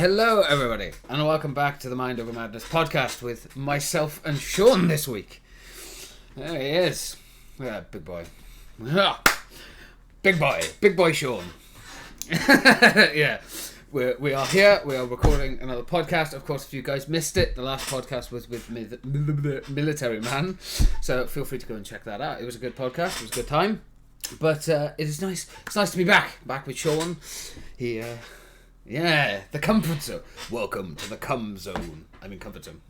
Hello, everybody, and welcome back to the Mind Over Madness podcast with myself and Sean this week. There he is. Yeah, big boy. Big boy Sean. Yeah, we are here. We are recording another podcast. Of course, if you guys missed it, the last podcast was with Military Man, so feel free to go and check that out. It was a good podcast. It was a good time. But it is nice. It's nice to be back with Sean. Yeah, the comfort zone. Welcome to the cum zone. I mean, comfort zone.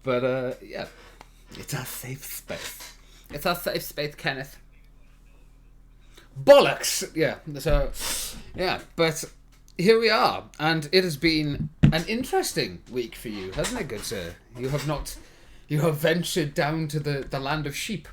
But yeah, it's our safe space. It's our safe space, Kenneth. Bollocks. Yeah. So yeah, but here we are, and it has been an interesting week for you, hasn't it, good sir? You have ventured down to the land of sheep.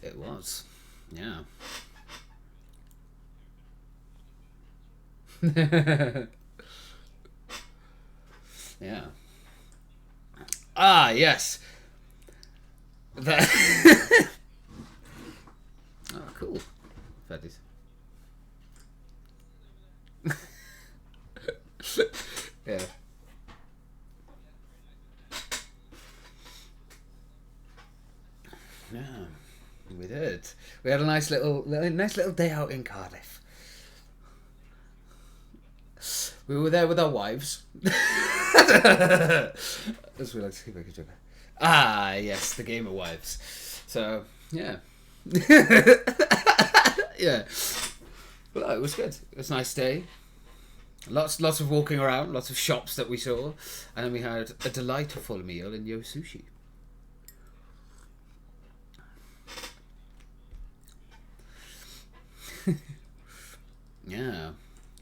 It was, yeah. Yeah. Ah, yes. That. Oh, cool. Fetties. Yeah. Yeah, we did. We had a nice little day out in Cardiff. We were there with our wives. As we like to keep making joke. Ah, yes, the game of wives. So yeah. Yeah. Well, it was good. It was a nice day. Lots of walking around, lots of shops that we saw, and then we had a delightful meal in Yo Sushi. Yeah,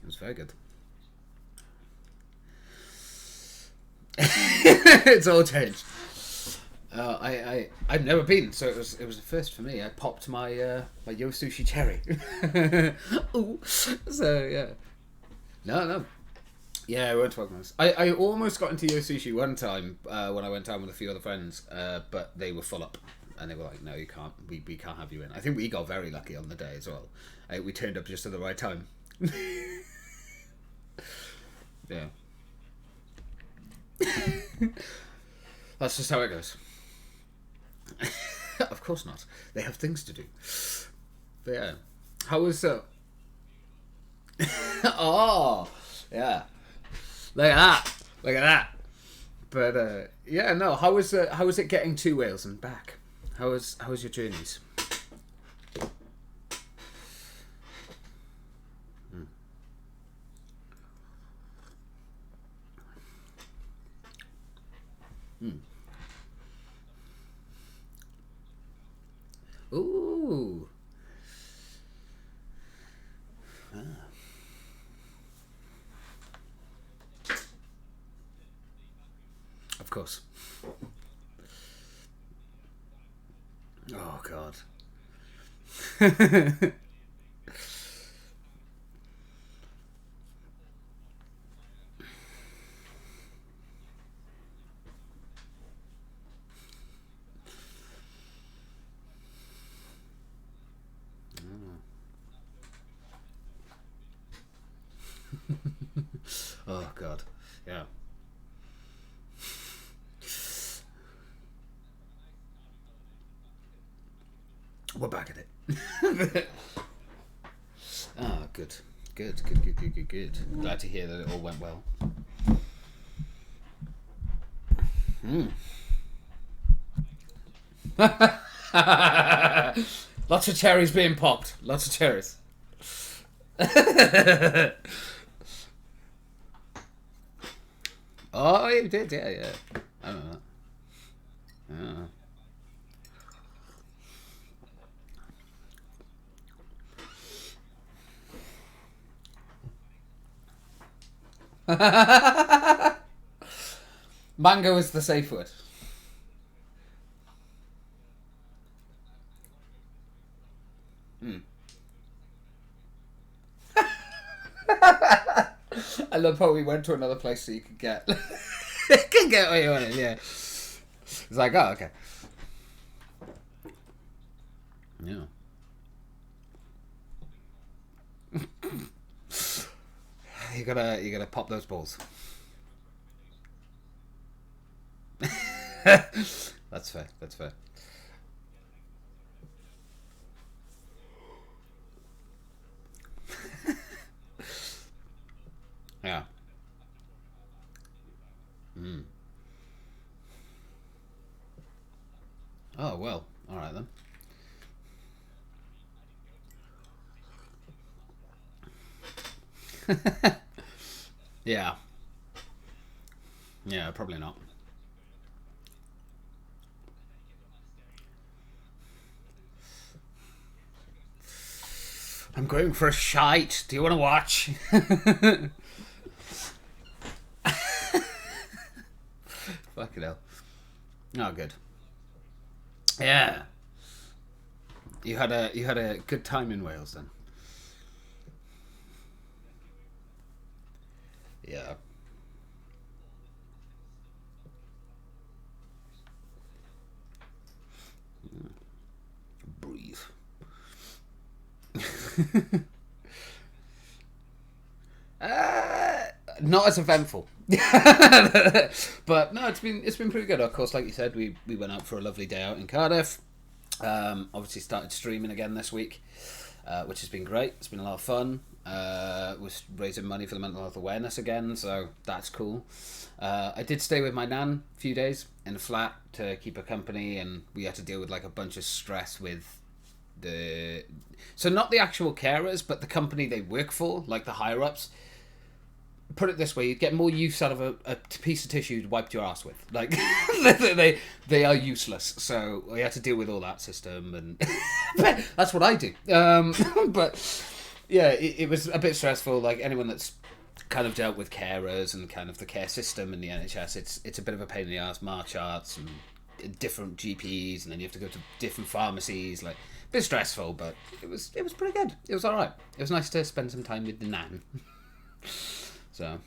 it was very good. It's all changed. I've never been, so it was a first for me. I popped my my Yo Sushi cherry. Ooh. So yeah. No. Yeah, I went to Wagner's. I almost got into Yo Sushi one time when I went down with a few other friends, but they were full up. And they were like, no, you can't. We can't have you in. I think we got very lucky on the day as well. We turned up just at the right time. Yeah. That's just how it goes. Of course not. They have things to do. But yeah. How was... Oh, yeah. Look at that. But yeah, no. How was it getting to Wales and back? How was your journeys? Ooh. Ah. Of course. Oh, God. Oh, God. Yeah. We're back at it. Ah, good. Good. Glad to hear that it all went well. Lots of cherries being popped. Lots of cherries. Oh, you did, yeah. I don't know that. Mango is the safe word. I love how we went to another place so you could get can get what you wanted. Yeah, it's like, oh, okay. Yeah. You gotta pop those balls. That's fair. That's fair. Yeah. Mm. Oh well. All right then. Yeah. Yeah. Probably not. I'm going for a shite. Do you want to watch? Fucking hell. Oh, good. Yeah. You had a good time in Wales then. Yeah. Breathe. uh, Not as eventful. But no, it's been pretty good. Of course, like you said, we went out for a lovely day out in Cardiff. Obviously started streaming again this week, which has been great. It's been a lot of fun. We're raising money for the mental health awareness again, so that's cool. I did stay with my nan a few days in a flat to keep her company, and we had to deal with like a bunch of stress with the so not the actual carers, but the company they work for, like the higher ups. Put it this way: you'd get more use out of a piece of tissue you'd wiped your ass with. Like they are useless. So we had to deal with all that system, and that's what I do. But yeah, it was a bit stressful. Like anyone that's kind of dealt with carers and kind of the care system in the NHS, it's a bit of a pain in the ass. March charts and different GPs, and then you have to go to different pharmacies. Like a bit stressful, but it was pretty good. It was all right. It was nice to spend some time with the nan. So,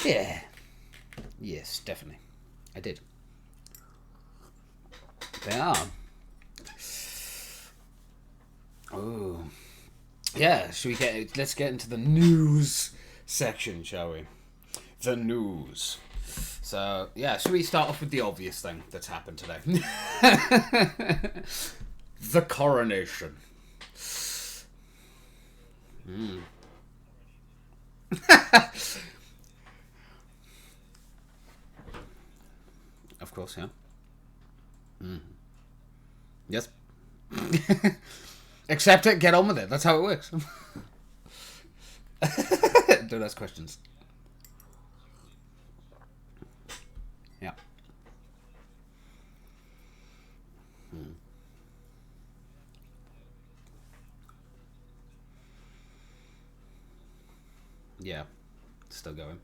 yeah. Yes, definitely. I did. They are. Oh. Yeah, let's get into the news section, shall we? The news. So, yeah, should we start off with the obvious thing that's happened today? The coronation. Mm. Of course, yeah. Mm. Yes. Accept it, get on with it. That's how it works. Don't ask questions. Yeah. Mm. Yeah. Still going.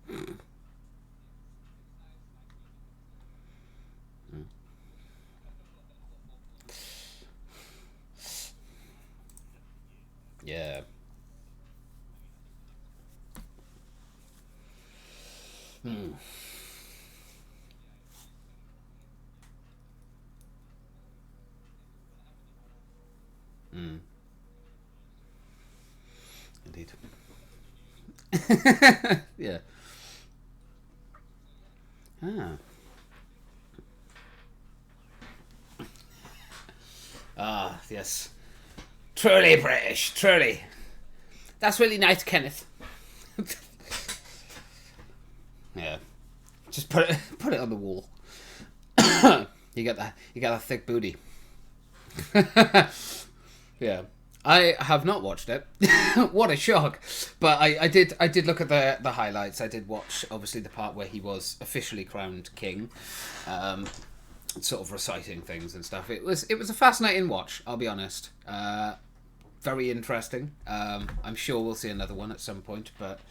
Mm. Yeah. Mm. Mm. Indeed. Yeah. Ah. Ah, yes. Truly British, truly. That's really nice, Kenneth. Yeah. Just put it on the wall. You got that thick booty. Yeah. I have not watched it. What a shock! But I did look at the highlights. I did watch obviously the part where he was officially crowned king, sort of reciting things and stuff. It was a fascinating watch. I'll be honest. Very interesting. I'm sure we'll see another one at some point, but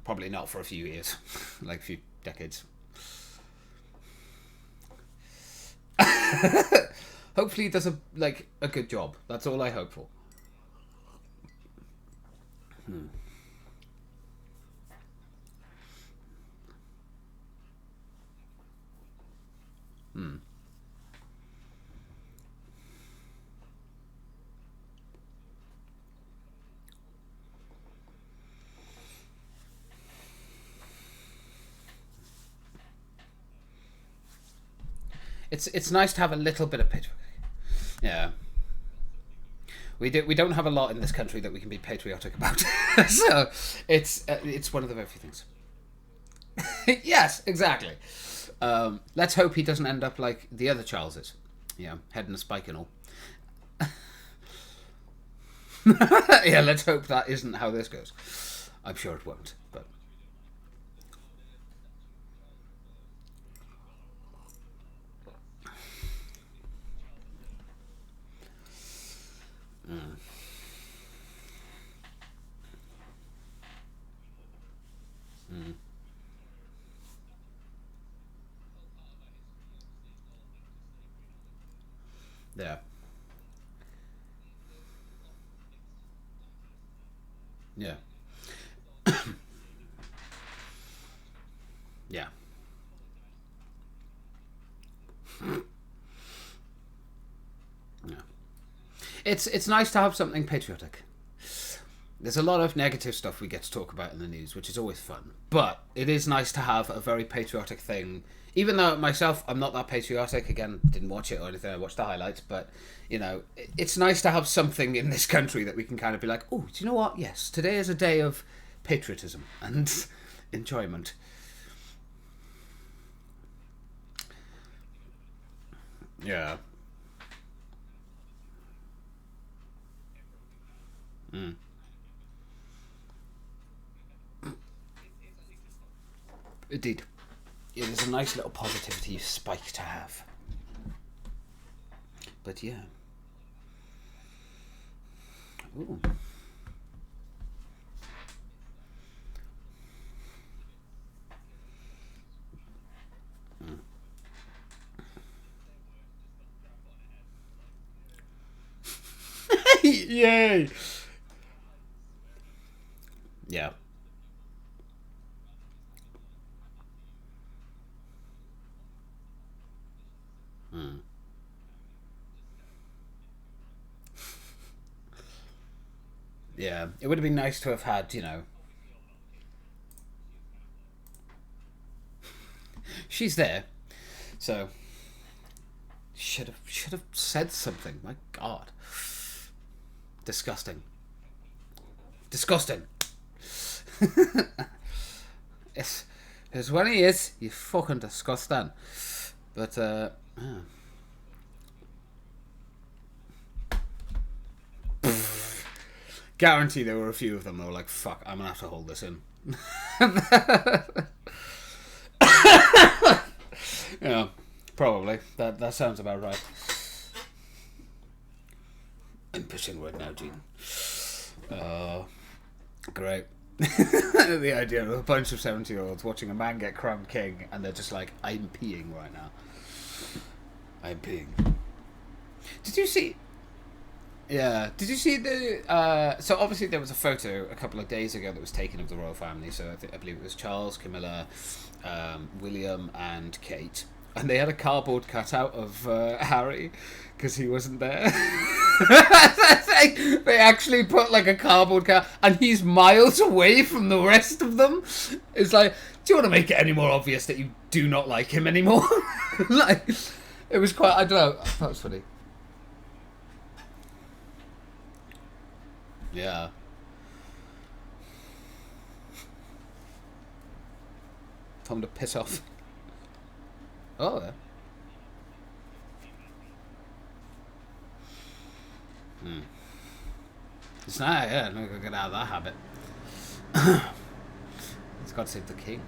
probably not for a few years, like a few decades. Hopefully he does a good job. That's all I hope for. It's nice to have a little bit of patriotic. Yeah. We don't have a lot in this country that we can be patriotic about. So it's one of the very few things. Yes, exactly. Let's hope he doesn't end up like the other Charleses. Yeah, head in a spike and all. Yeah, let's hope that isn't how this goes. I'm sure it won't, but yeah. Yeah. Yeah. Yeah. It's nice to have something patriotic. There's a lot of negative stuff we get to talk about in the news, which is always fun. But it is nice to have a very patriotic thing. Even though myself, I'm not that patriotic. Again, didn't watch it or anything. I watched the highlights. But, it's nice to have something in this country that we can kind of be like, oh, do you know what? Yes, today is a day of patriotism and enjoyment. Yeah. Mm. Indeed. It is a nice little positivity spike to have. But yeah. Ooh. Yay! Yeah. Mm. Yeah. It would have been nice to have had, she's there, so should have said something. My God, disgusting, disgusting. It's when he is, you fucking disgusting. But yeah. Guarantee there were a few of them that were like, "Fuck, I'm gonna have to hold this in." Yeah, probably. That sounds about right. I'm pushing right now, Gene. Great. The idea of a bunch of 70-year-olds watching a man get crowned king and they're just like, I'm peeing right now. I'm peeing. Did you see... Yeah. Did you see the... so obviously there was a photo a couple of days ago that was taken of the royal family. So I believe it was Charles, Camilla, William and Kate. And they had a cardboard cutout of Harry because he wasn't there. They actually put like a cardboard cut, and he's miles away from the rest of them. It's like, do you want to make it any more obvious that you do not like him anymore? Like, it was quite. I don't know. That was funny. Yeah. Tell him to piss off. Oh. Yeah. Hmm. It's not, yeah, I'm gonna get out of that habit. It's got to save the king.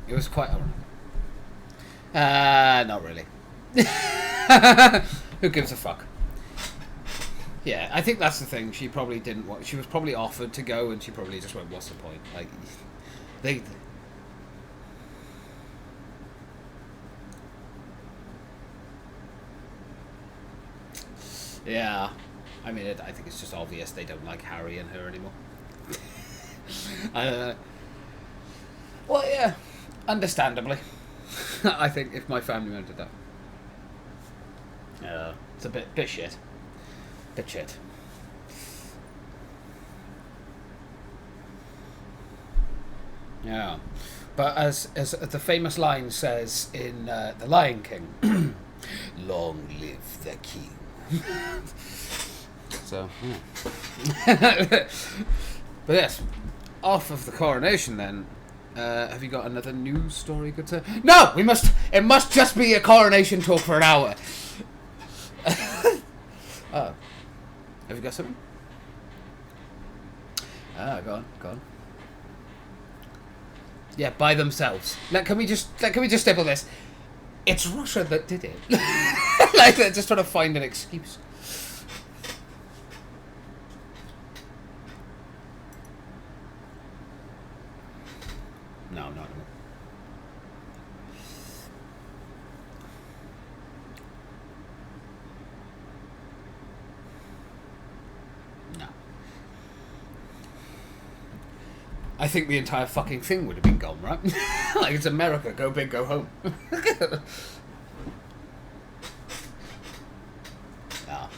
It was quite ironic. Not really. Who gives a fuck? Yeah, I think that's the thing. She probably didn't want. She was probably offered to go, and she probably just went, "What's the point?" Like, they. Yeah, I mean, I think it's just obvious they don't like Harry and her anymore. I don't know. Well, yeah, understandably. I think if my family member did that, it's a bit shit. Bit shit. Yeah, but as the famous line says in The Lion King, "Long live the king." So, yeah. But yes, off of the coronation then. Have you got another news story good to... No! It must just be a coronation talk for an hour. Oh. Have you got something? Go on. Yeah, by themselves. Can we just stipple this? It's Russia that did it. Like, they're just trying to find an excuse. No. I think the entire fucking thing would have been gone, right? Like, it's America, go big, go home. Ah.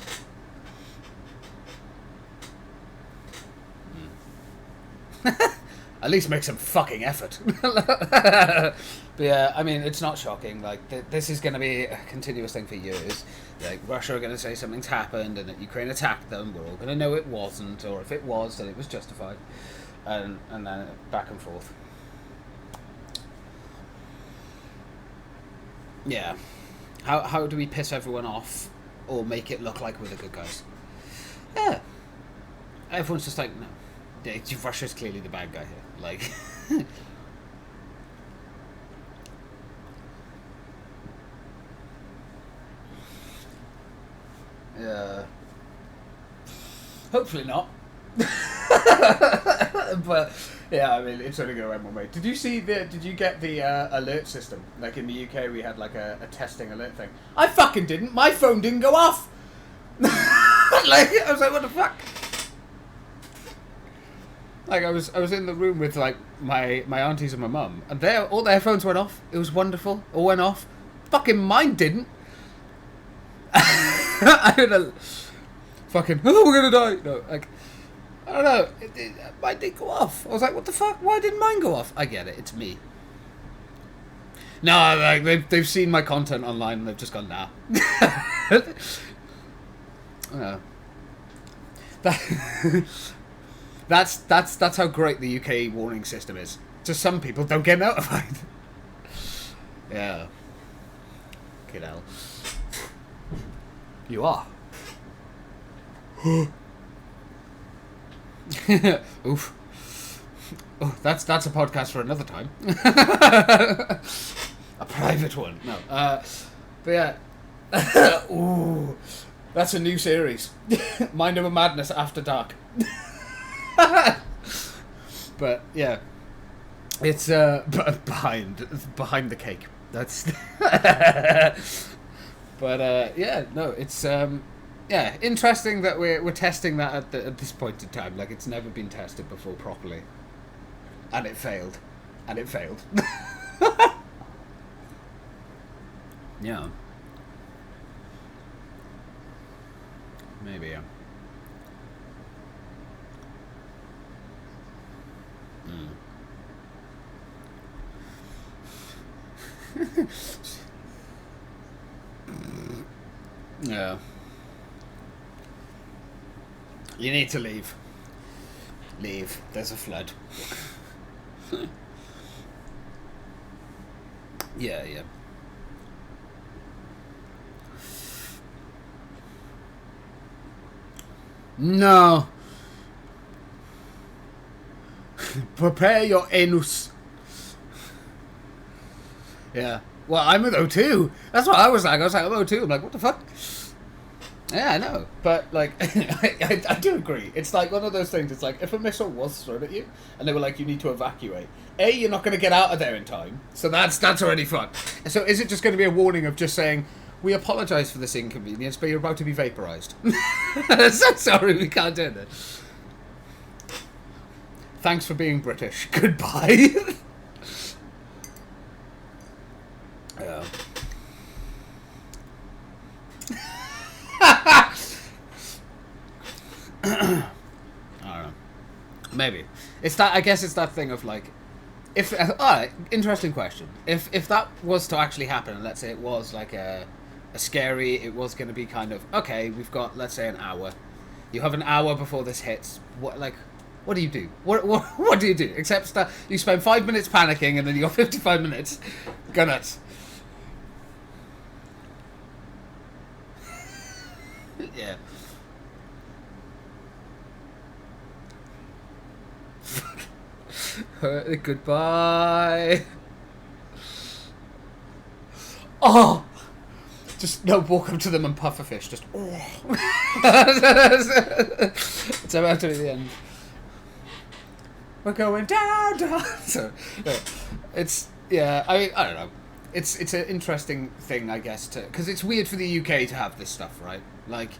At least make some fucking effort. But yeah, I mean, it's not shocking. Like, this is going to be a continuous thing for years. Like, Russia are going to say something's happened and that Ukraine attacked them. We're all going to know it wasn't, or if it was, then it was justified. And then back and forth. Yeah. How do we piss everyone off or make it look like we're the good guys? Yeah. Everyone's just like, no. Russia's clearly the bad guy here. Like... Yeah. Hopefully not. But yeah, I mean, it's only going to end one way. Did you get the alert system? Like in the UK, we had like a testing alert thing. I fucking didn't. My phone didn't go off. Like, I was like, what the fuck? Like, I was in the room with like my aunties and my mum, and all their phones went off. It was wonderful. All went off. Fucking mine didn't. I don't know. Fucking, oh, we're gonna die. No, like, I don't know. Mine did go off. I was like, what the fuck? Why didn't mine go off? I get it. It's me. No, like they've seen my content online and they've just gone, nah. That's how great the UK warning system is. Just some people don't get notified. Yeah. Good hell. You are. Oof. Oh, that's a podcast for another time. A private one. No. But yeah. Ooh. That's a new series. Mind Over Madness After Dark. But yeah. It's behind the cake. That's But yeah, no, it's yeah, interesting that we're testing that at this point in time. Like, it's never been tested before properly, and it failed, Yeah, maybe. Yeah. Yeah. You need to leave. Leave. There's a flood. Yeah. No. Prepare your anus. Yeah. Well, I'm with O2. That's what I was like. I'm O2. I'm like, what the fuck? Yeah, I know, but like, I do agree. It's like one of those things. It's like if a missile was thrown at you and they were like, you need to evacuate. A, you're not going to get out of there in time, so that's already fun. So is it just going to be a warning of just saying, we apologise for this inconvenience, but you're about to be vaporised? So sorry, we can't do it. Thanks for being British. Goodbye. Yeah. I don't know. Maybe it's that. I guess it's that thing of like, if interesting question. If that was to actually happen, and let's say it was like a scary, it was going to be kind of okay. We've got, let's say, an hour. You have an hour before this hits. What do you do? What do you do? Except that you spend 5 minutes panicking, and then you got 55 minutes. Go nuts. Yeah. Goodbye. Oh, just no. Walk up to them and puff a fish. Just oh. It's about to be the end. We're going down. So, it's I don't know. It's an interesting thing, I guess, because it's weird for the UK to have this stuff, right? Like,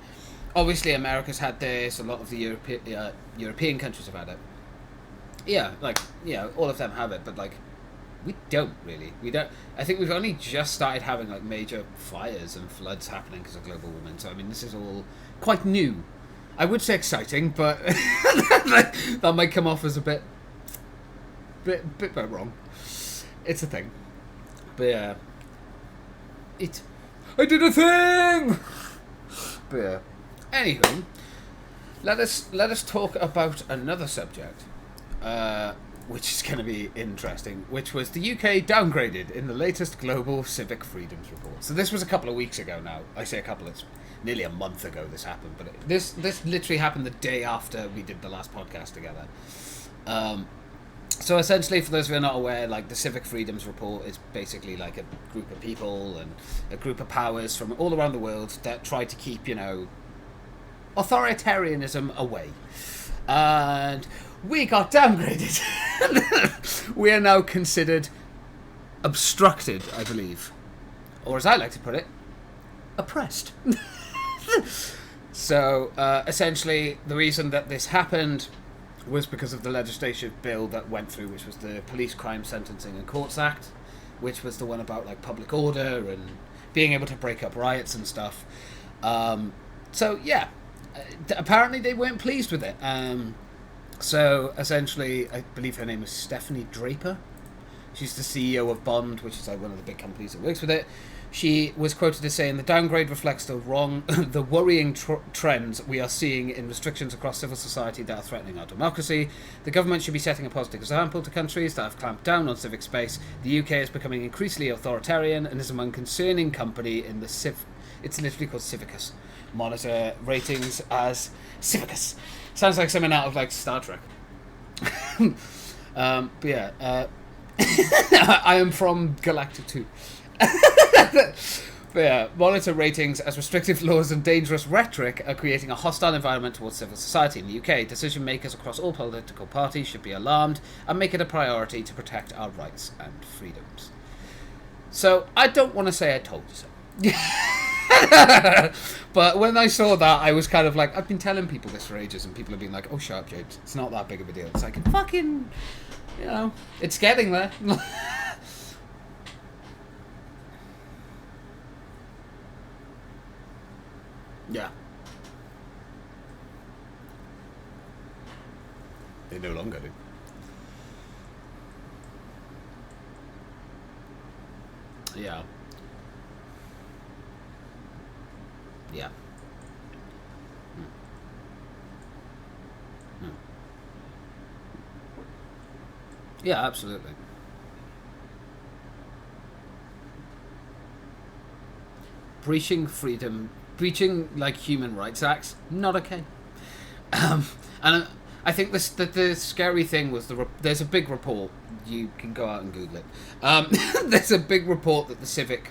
obviously America's had this. A lot of the European countries have had it. Yeah, all of them have it, but like, we don't really. We don't. I think we've only just started having like major fires and floods happening because of global warming. So I mean, this is all quite new. I would say exciting, but that might come off as a bit wrong. It's a thing, but yeah, I did a thing. But yeah. Anywho, let us talk about another subject. Which is going to be interesting, which was the UK downgraded in the latest Global Civic Freedoms Report. So this was a couple of weeks ago now. I say a couple, it's nearly a month ago this happened, but this literally happened the day after we did the last podcast together. So essentially, for those who are not aware, like the Civic Freedoms Report is basically like a group of people and a group of powers from all around the world that try to keep, authoritarianism away. And we got downgraded. We are now considered obstructed, I believe. Or as I like to put it, oppressed. So, essentially, the reason that this happened was because of the legislative bill that went through, which was the Police Crime Sentencing and Courts Act, which was the one about like public order and being able to break up riots and stuff. So, yeah. Apparently they weren't pleased with it. So essentially, I believe her name is Stephanie Draper. She's the CEO of Bond, which is like one of the big companies that works with it. She was quoted as saying, "The downgrade reflects the worrying trends we are seeing in restrictions across civil society that are threatening our democracy. The government should be setting a positive example to countries that have clamped down on civic space. The UK is becoming increasingly authoritarian and is among concerning company in the it's literally called Civicus. Monitor ratings as Civicus." Sounds like something out of like Star Trek. But yeah, I am from Galactic 2. But yeah, monitor ratings as restrictive laws and dangerous rhetoric are creating a hostile environment towards civil society in the UK. Decision makers across all political parties should be alarmed and make it a priority to protect our rights and freedoms. So I don't want to say I told you so. But when I saw that, I was kind of like, I've been telling people this for ages, and people have been like, "Oh, shut up, James. It's not that big of a deal." It's like, fucking, it's getting there. Yeah. They no longer do. Yeah. Yeah. Yeah, absolutely. Breaching like human rights acts, not okay. And I think the scary thing was there's a big report. You can go out and Google it. There's a big report that the Civic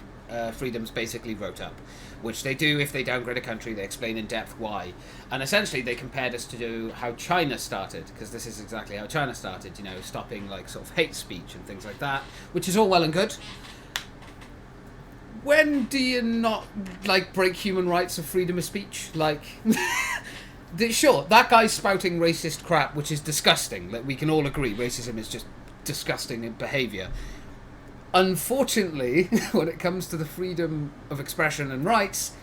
freedoms basically wrote up, which they do if they downgrade a country. They explain in depth why, and essentially they compared us to how China started, because this is exactly how China started. You know, stopping like sort of hate speech and things like that, which is all well and good. When do you not like break human rights of freedom of speech? Like. Sure, that guy's spouting racist crap, which is disgusting. Like, we can all agree, racism is just disgusting in behaviour. Unfortunately, when it comes to the freedom of expression and rights,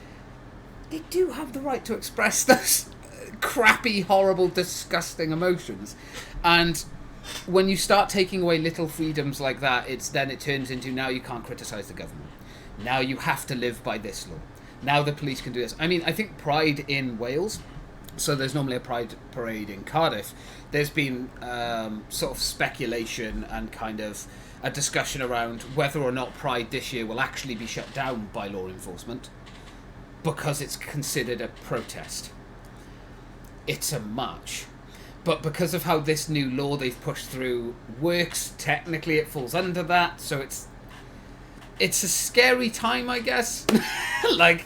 they do have the right to express those crappy, horrible, disgusting emotions. And when you start taking away little freedoms like that, it turns into now you can't criticise the government. Now you have to live by this law. Now the police can do this. I mean, I think Pride in Wales... So there's normally a Pride parade in Cardiff. There's been sort of speculation and kind of a discussion around whether or not Pride this year will actually be shut down by law enforcement because it's considered a protest. It's a march. But because of how this new law they've pushed through works, technically it falls under that. So it's a scary time, I guess. Like...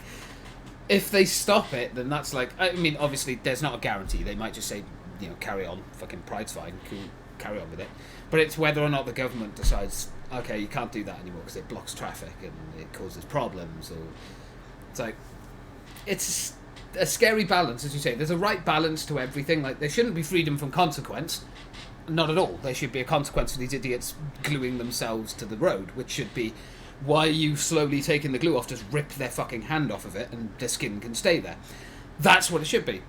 If they stop it, then that's like... I mean, obviously, there's not a guarantee. They might just say, you know, carry on. Fucking Pride's fine. Cool. Carry on with it. But it's whether or not the government decides, okay, you can't do that anymore because it blocks traffic and it causes problems. Or it's like... It's a scary balance, as you say. There's a right balance to everything. Like, there shouldn't be freedom from consequence. Not at all. There should be a consequence for these idiots gluing themselves to the road, which should be... Why are you slowly taking the glue off? Just rip their fucking hand off of it and the skin can stay there. That's what it should be.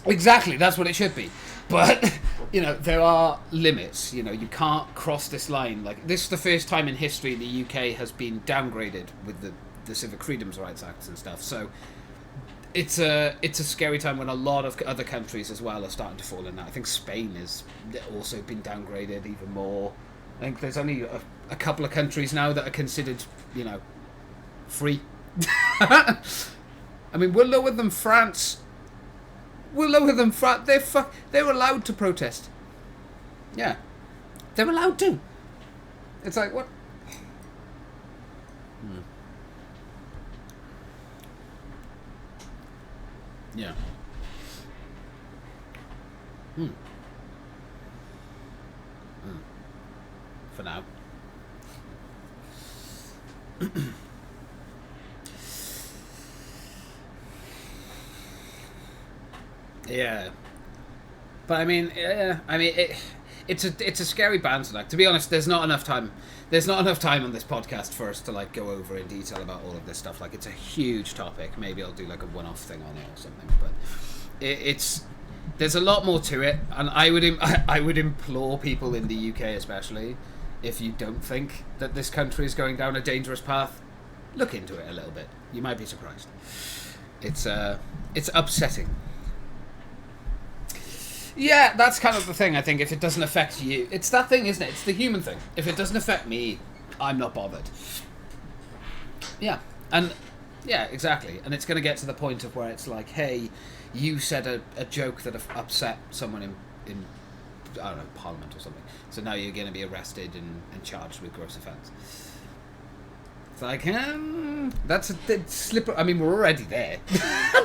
Exactly, that's what it should be. But, you know, there are limits. You know, you can't cross this line. Like, this is the first time in history the UK has been downgraded with the Civic Freedoms Rights Acts and stuff. So, it's a scary time when a lot of other countries as well are starting to fall in that. I think Spain has also been downgraded even more. I think there's only a couple of countries now that are considered, you know, free. I mean, we're lower than France. We're lower than France. They're allowed to protest. Yeah. They're allowed to. It's like, what? Yeah. For now. Yeah, but I mean, it's a scary balance. Like, to be honest, there's not enough time. There's not enough time on this podcast for us to like go over in detail about all of this stuff. Like, it's a huge topic. Maybe I'll do like a one-off thing on it or something. But there's a lot more to it, and I would implore people in the UK, especially, if you don't think that this country is going down a dangerous path, look into it a little bit. You might be surprised. It's upsetting. Yeah, that's kind of the thing, I think. If it doesn't affect you... It's that thing, isn't it? It's the human thing. If it doesn't affect me, I'm not bothered. Yeah. And... Yeah, exactly. And it's going to get to the point of where it's like, hey, you said a joke that upset someone in I don't know, Parliament or something. So now you're going to be arrested and charged with gross offence. It's like, that's a slippery... I mean, we're already there.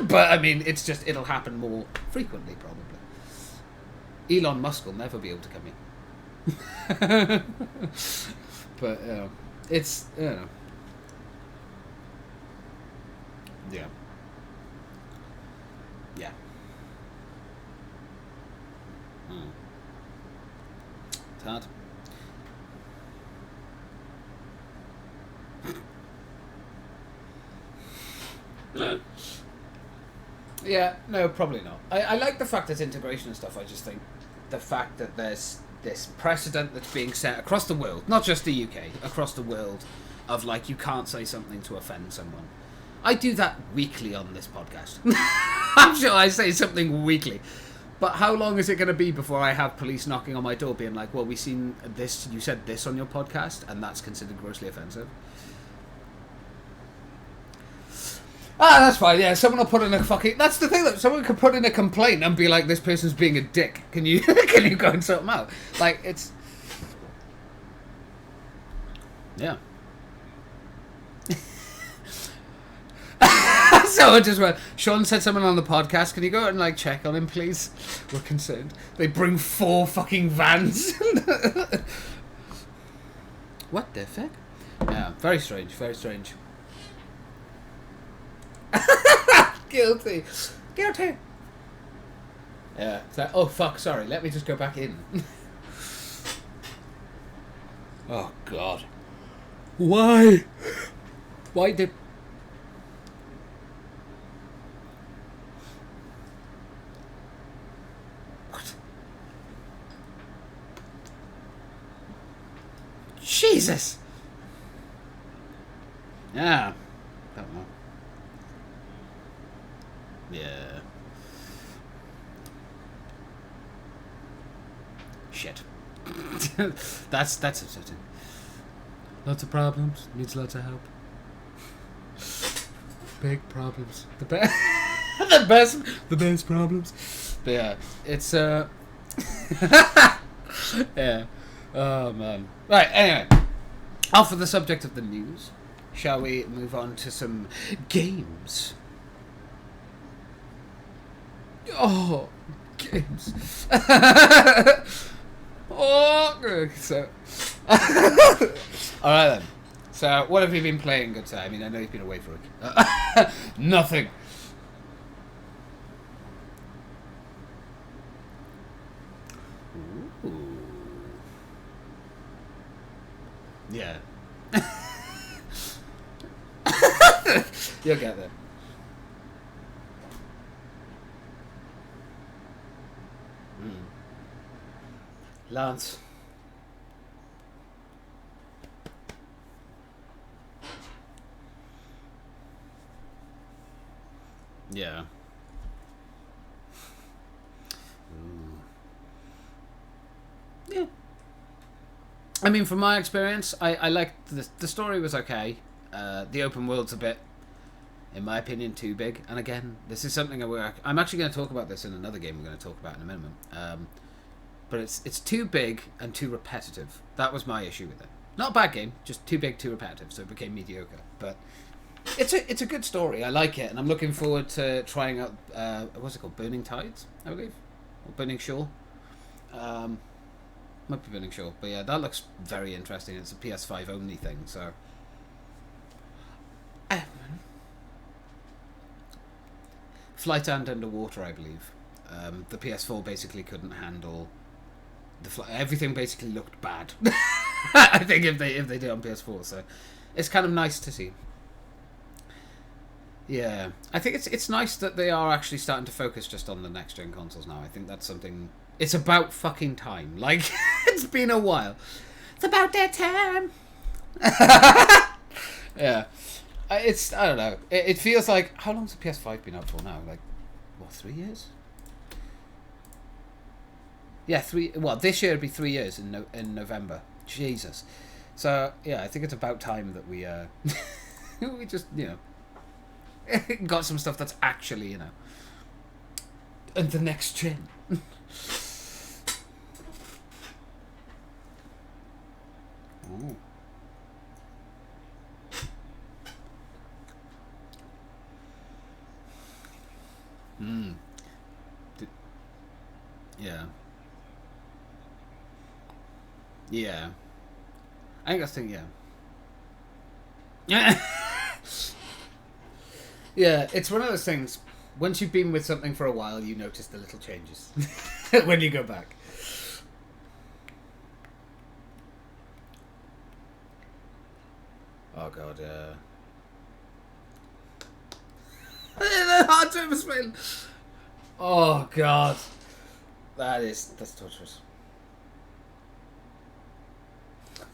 But, I mean, it's just... It'll happen more frequently, probably. Elon Musk will never be able to come in. But, it's, you know. Yeah. Yeah. It's hard. Yeah, no, probably not. I like the fact there's integration and stuff. I just think the fact that there's this precedent that's being set across the world, not just the UK, across the world, of like, you can't say something to offend someone. I do that weekly on this podcast. I'm sure I say something weekly. But how long is it going to be before I have police knocking on my door being like, well, we've seen this, you said this on your podcast, and that's considered grossly offensive? Ah, that's fine, yeah, someone will put in a fucking... That's the thing, that someone could put in a complaint and be like, this person's being a dick. Can you can you go and sort them out? Like, it's... Yeah. Someone just went, Sean said something on the podcast, can you go out and like check on him please? We're concerned. They bring 4 fucking vans. What the fuck? Yeah, very strange, very strange. Guilty. Guilty. Yeah. So, oh fuck, sorry, let me just go back in. Oh god. Why? Why did... What? Jesus! Yeah. Don't know. Yeah. Shit. That's upsetting. Lots of problems. Needs lots of help. Big problems. The best. The best problems. But yeah, it's yeah. Oh man. Right. Anyway, off of the subject of the news, shall we move on to some games? Oh, games. Oh, so. All right then. So, what have you been playing, good time? I mean, I know you've been away for a week. Nothing. Ooh. Yeah. You'll get there. Lance. Yeah. Ooh. Yeah. I mean, from my experience, I liked the story was okay. The open world's a bit, in my opinion, too big. And again, this is something I'm actually going to talk about this in another game we're going to talk about in a minute. But it's too big and too repetitive. That was my issue with it. Not a bad game, just too big, too repetitive, so it became mediocre. But it's a good story. I like it, and I'm looking forward to trying out. What's it called? Burning Tides, I believe, or Burning Shore. Might be Burning Shore, but yeah, that looks very interesting. It's a PS5 only thing, so. Flight and underwater, I believe. The PS4 basically couldn't handle. Everything basically looked bad. I think if they did it on PS4, so it's kind of nice to see. Yeah, I think it's nice that they are actually starting to focus just on the next gen consoles now. I think that's something. It's about fucking time. Like it's been a while. It's about that time. Yeah, I don't know. It feels like how long's the PS5 been out for now? Like what, 3 years? Yeah, 3. Well, this year it'd be 3 years in November. Jesus. So yeah, I think it's about time that we we just got some stuff that's actually and the next gen. Ooh. Hmm. Yeah. Yeah. I think yeah. Yeah, it's one of those things. Once you've been with something for a while, you notice the little changes when you go back. Oh god, yeah. Hard to explain. Oh god, that's torturous.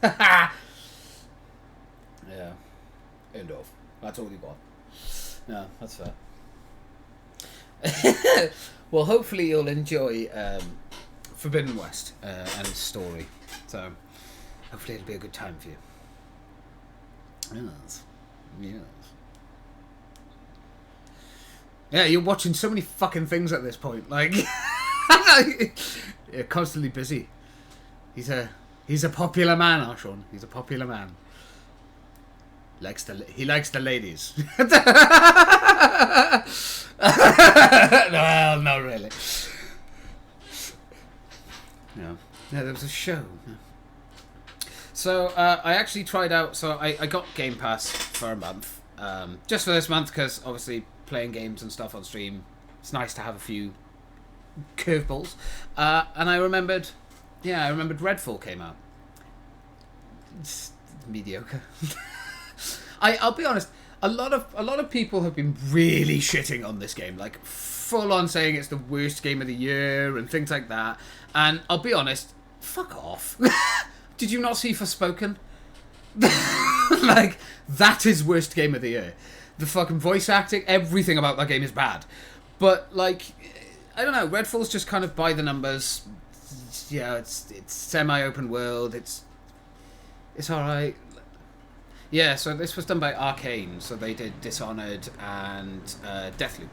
Yeah. End of. That's all you got. No, that's fair. Well, hopefully you'll enjoy Forbidden West and its story. So, hopefully it'll be a good time for you. Yes. Yes. Yeah, you're watching so many fucking things at this point. Like, you're constantly busy. He's a popular man, Arshon. He's a popular man. He likes the ladies. Well, not really. No, there was a show. So I actually tried out. So I got Game Pass for a month, just for this month, because obviously playing games and stuff on stream, it's nice to have a few curveballs. And I remembered Redfall came out. It's mediocre. I'll be honest. A lot of people have been really shitting on this game, like full on saying it's the worst game of the year and things like that. And I'll be honest, fuck off. Did you not see Forspoken? Like, that is worst game of the year. The fucking voice acting, everything about that game is bad. But like, I don't know. Redfall's just kind of by the numbers. Yeah, it's semi-open world. It's all right. Yeah, so this was done by Arcane, so they did Dishonored and Deathloop.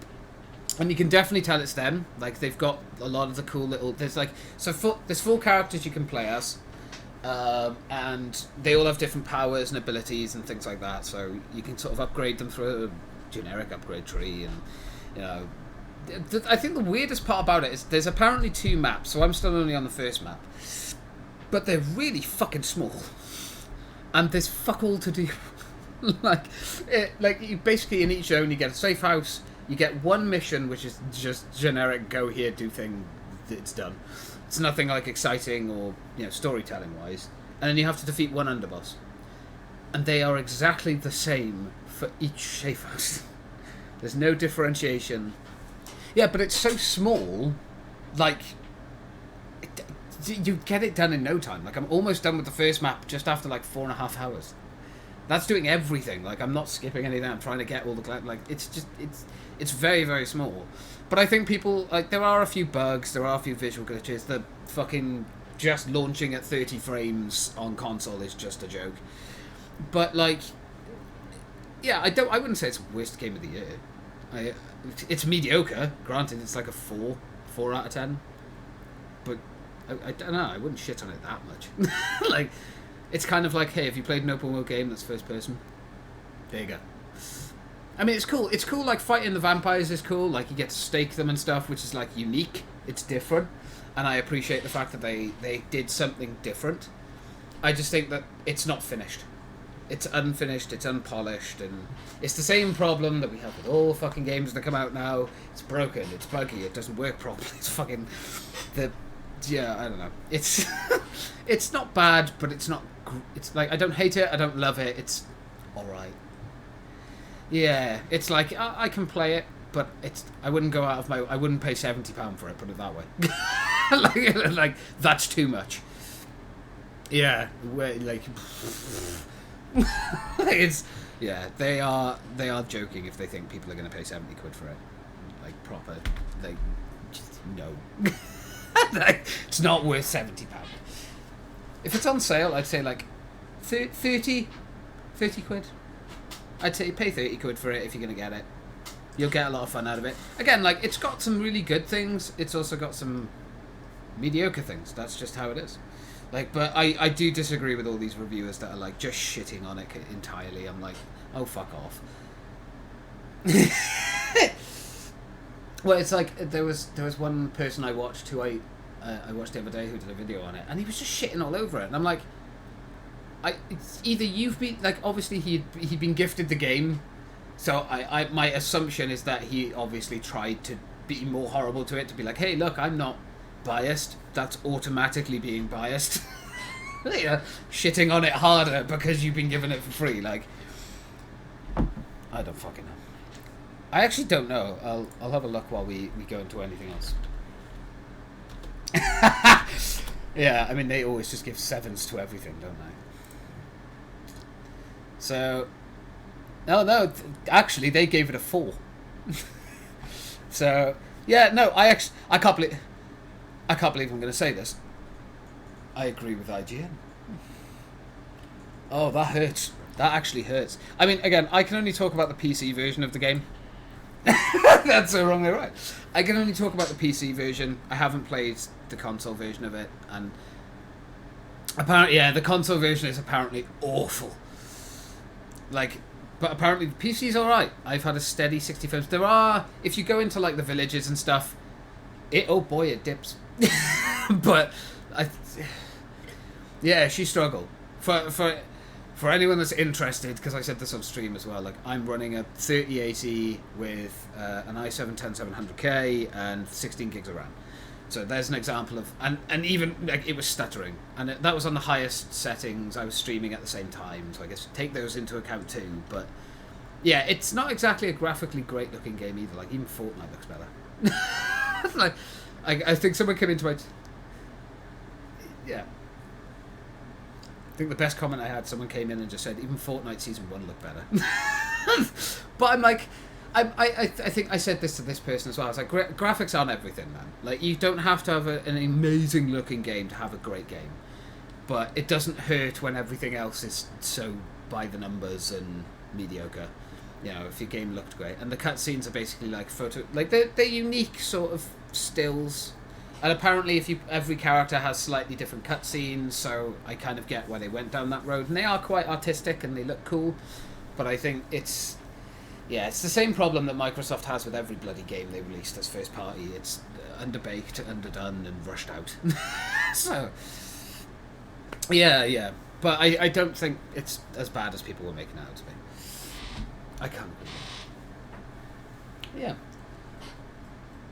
And you can definitely tell it's them. Like, they've got a lot of the cool little... There's 4 characters you can play as, and they all have different powers and abilities and things like that, so you can sort of upgrade them through a generic upgrade tree. And, you know... I think the weirdest part about it is there's apparently 2 maps, so I'm still only on the first map. But they're really fucking small. And there's fuck all to do. like you basically in each zone you get a safe house, you get one mission which is just generic go here, do thing, it's done. It's nothing like exciting or, you know, storytelling wise. And then you have to defeat one underboss. And they are exactly the same for each safe house. There's no differentiation. Yeah, but it's so small, like... You get it done in no time. Like, I'm almost done with the first map just after like 4.5 hours. That's doing everything. Like, I'm not skipping anything. I'm trying to get all the... Like, it's very, very small. But I think people... Like, there are a few bugs. There are a few visual glitches. The fucking just launching at 30 frames on console is just a joke. But, like... Yeah, I wouldn't say it's worst game of the year. It's mediocre. Granted, it's like a 4 out of 10. But... I don't know, I wouldn't shit on it that much. Like, it's kind of like, hey, if you played an open world game that's first person, there you go. I mean, it's cool. It's cool, like, fighting the vampires is cool. Like, you get to stake them and stuff, which is, like, unique. It's different. And I appreciate the fact that they did something different. I just think that it's not finished. It's unfinished, it's unpolished, and it's the same problem that we have with all fucking games that come out now. It's broken, it's buggy, it doesn't work properly. It's fucking... Yeah, I don't know. It's it's not bad, but it's not. It's like, I don't hate it. I don't love it. It's all right. Yeah, it's like I can play it, but it's. I wouldn't go out of my. I wouldn't pay £70 for it. Put it that way. like that's too much. Yeah, like it's. Yeah, they are joking if they think people are going to pay £70 for it. Like proper. Like no. It's not worth £70. If it's on sale, I'd say like 30 quid. I'd say pay 30 quid for it if you're going to get it. You'll get a lot of fun out of it. Again, like, it's got some really good things. It's also got some mediocre things. That's just how it is. Like, but I do disagree with all these reviewers that are like just shitting on it entirely. I'm like, oh, fuck off. Well, it's like there was one person I watched who I watched the other day who did a video on it, and he was just shitting all over it, and I'm like, it's either you've been like, obviously he'd been gifted the game, so I my assumption is that he obviously tried to be more horrible to it, to be like, hey, look, I'm not biased. That's automatically being biased. You know, shitting on it harder because you've been given it for free. Like, I don't fucking know. I actually don't know. I'll have a look while we go into anything else. Yeah, I mean, they always just give 7s to everything, don't they? So, no, actually, they gave it a 4. So, yeah, no, I can't believe I'm going to say this. I agree with IGN. Oh, that hurts. That actually hurts. I mean, again, I can only talk about the PC version of the game. That's so wrongly right. I can only talk about the PC version. I haven't played the console version of it, and apparently, yeah, the console version is apparently awful. Like, But apparently the PC's alright. I've had a steady 60 frames. There are, if you go into like the villages and stuff, oh boy, it dips. But yeah, she struggled. For anyone that's interested, because I said this on stream as well, like I'm running a 3080 with an i7 10700K and 16 gigs of RAM. So there's an example of, and even like it was stuttering, and that was on the highest settings. I was streaming at the same time, so I guess take those into account too. But yeah, it's not exactly a graphically great looking game either. Like even Fortnite looks better. Like I think someone came into my yeah. I think the best comment I had, someone came in and just said, even Fortnite Season 1 looked better. But I'm like, I think I said this to this person as well. I was like, graphics aren't everything, man. Like, you don't have to have an amazing looking game to have a great game. But it doesn't hurt when everything else is so by the numbers and mediocre. You know, if your game looked great. And the cutscenes are basically like they're unique sort of stills. And apparently every character has slightly different cutscenes, so I kind of get why they went down that road. And they are quite artistic and they look cool, but I think it's the same problem that Microsoft has with every bloody game they released as first party. It's underbaked, underdone, and rushed out. So, yeah. But I don't think it's as bad as people were making it out to be. I can't believe it. Yeah.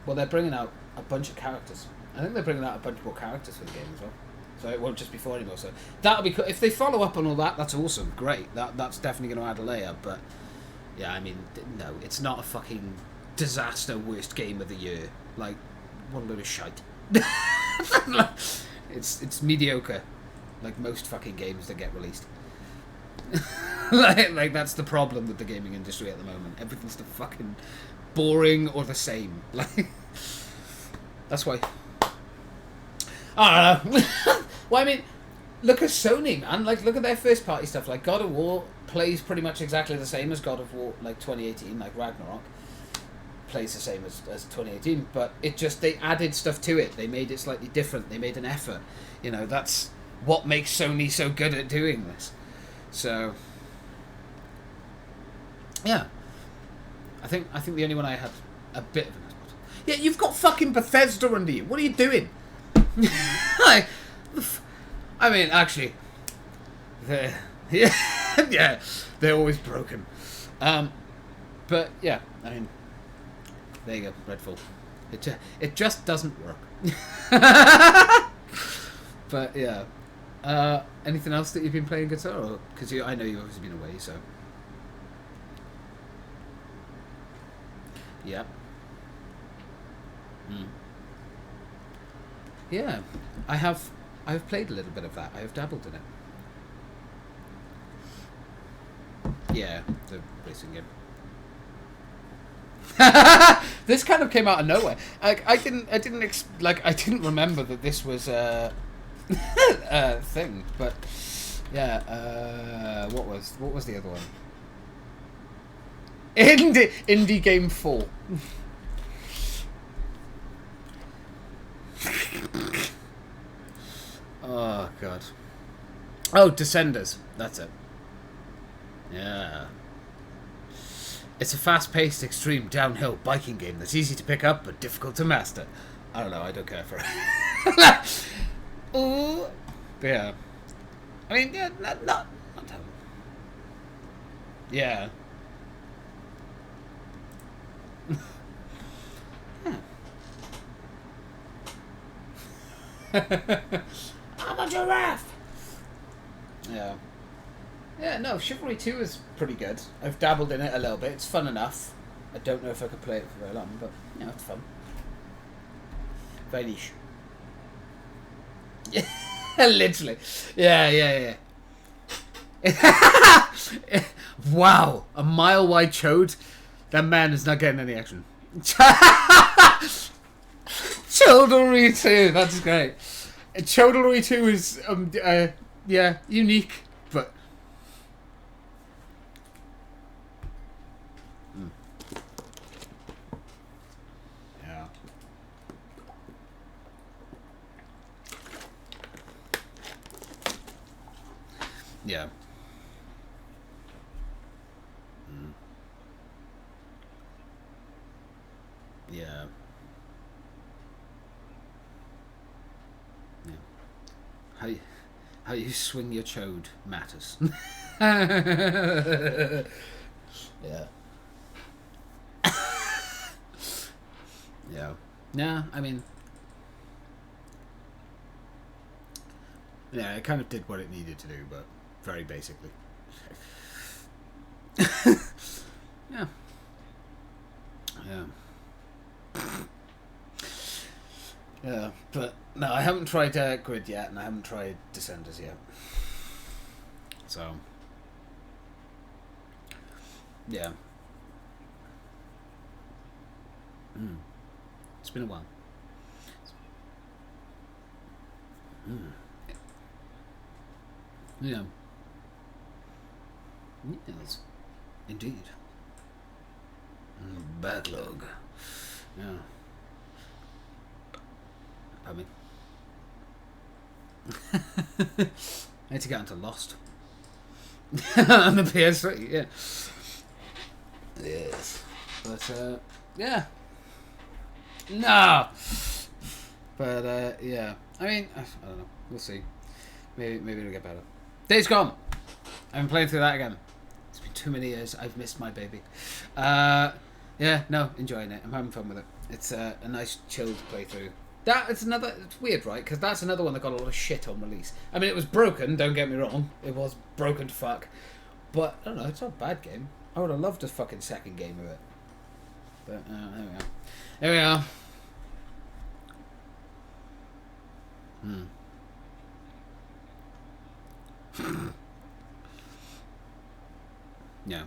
Well, they're bringing out a bunch of characters. I think they're bringing out a bunch more characters for the game as well, so it won't just be 4 anymore. So that'll be cool. If they follow up on all that, that's awesome, great. That's definitely going to add a layer. But yeah, I mean, no, it's not a fucking disaster worst game of the year. Like, what a load of shite. It's mediocre, like most fucking games that get released. like that's the problem with the gaming industry at the moment. Everything's the fucking boring or the same. Like. That's why. I don't know. Well, I mean, look at Sony, man. Like, look at their first party stuff. Like, God of War plays pretty much exactly the same as God of War, like 2018, like Ragnarok plays the same as 2018. But they added stuff to it. They made it slightly different. They made an effort. You know, that's what makes Sony so good at doing this. So, yeah. I think the only one I had a bit of an. Yeah, you've got fucking Bethesda under you. What are you doing? I mean, actually, yeah, they're always broken. But yeah, I mean, there you go, Redfall. It just doesn't work. But yeah, anything else that you've been playing, good sir? Because I know you've obviously been away, so yeah. Yeah, I've played a little bit of that. I have dabbled in it. Yeah, the racing game. This kind of came out of nowhere. I didn't remember that this was a thing. But yeah, what was the other one? Indie Game 4. Oh god. Oh, Descenders. That's it. Yeah. It's a fast-paced, extreme downhill biking game that's easy to pick up but difficult to master. I don't know. I don't care for it. Ooh. But yeah. I mean, yeah, not terrible. Yeah. I'm a giraffe. Yeah. Yeah, no, Chivalry 2 is pretty good. I've dabbled in it a little bit. It's fun enough. I don't know if I could play it for very long, but yeah, it's fun. Very niche. Yeah, literally. Yeah. Wow, a mile wide chode. That man is not getting any action. Chivalry 2, that's great. Chivalry 2 is yeah, unique, but yeah. Yeah. Yeah. Yeah. How you swing your chode matters. Yeah. Yeah. Yeah, I mean, yeah, it kind of did what it needed to do, but very basically. Yeah. Yeah. Yeah, but no, I haven't tried Grid yet, and I haven't tried Descenders yet. So, yeah. Mm. It's been a while. Mm. Yeah. Yes, indeed. Backlog. Yeah. Pardon me. I need to get onto Lost. On the PS3, yeah. Yes. But, yeah. No! But, yeah. I mean, I don't know. We'll see. Maybe it'll get better. Days Gone! I'm playing through that again. It's been too many years. I've missed my baby. Yeah, no, enjoying it. I'm having fun with it. It's a nice, chilled playthrough. It's weird, right? Because that's another one that got a lot of shit on release. I mean, it was broken, don't get me wrong. It was broken to fuck. But, I don't know, it's not a bad game. I would have loved a fucking second game of it. But, there we are. There we are. Yeah.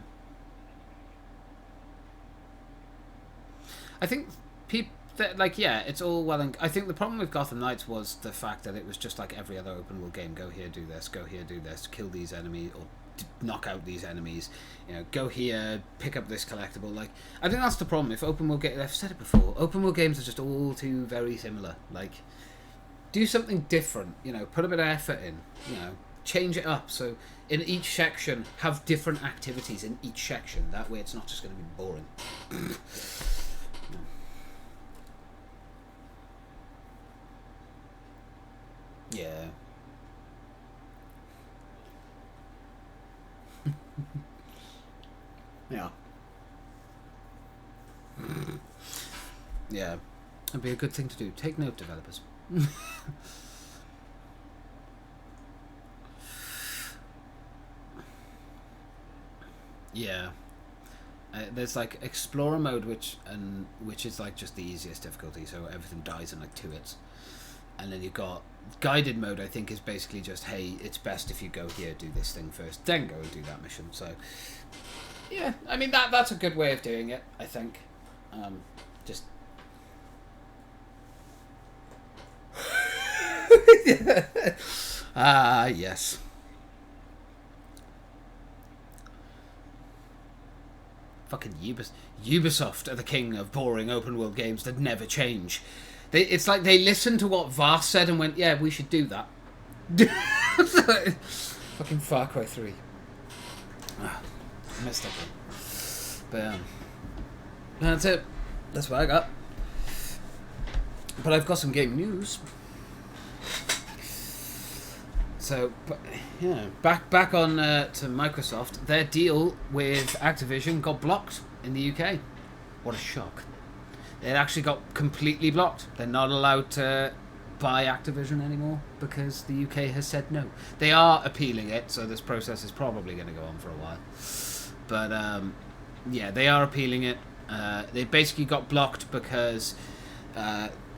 I think people like, yeah, it's all well and I think the problem with Gotham Knights was the fact that it was just like every other open world game. Go here, do this. Go here, do this. Kill these enemies or knock out these enemies. You know, go here, pick up this collectible. Like, I think that's the problem. If open world games, I've said it before, open world games are just all too very similar. Like, do something different. You know, put a bit of effort in. You know, change it up. So in each section, have different activities in each section. That way, it's not just going to be boring. Yeah. Yeah. Yeah. It'd be a good thing to do. Take note, developers. Yeah. There's like Explorer mode, which is like just the easiest difficulty, so everything dies in like 2 hits. And then you've got guided mode, I think, is basically just, hey, it's best if you go here, do this thing first, then go and do that mission. So, yeah, I mean, that's a good way of doing it, I think. Just... Ah, yes. Fucking Ubisoft are the king of boring open world games that never change. It's like they listened to what Vars said and went, yeah, we should do that. Fucking Far Cry 3. Messed up one. But that's it. That's what I got. But I've got some game news. So, yeah, back on to Microsoft. Their deal with Activision got blocked in the UK. What a shock. It actually got completely blocked. They're not allowed to buy Activision anymore because the UK has said no. They are appealing it, so this process is probably going to go on for a while. But, yeah, they are appealing it. They basically got blocked because...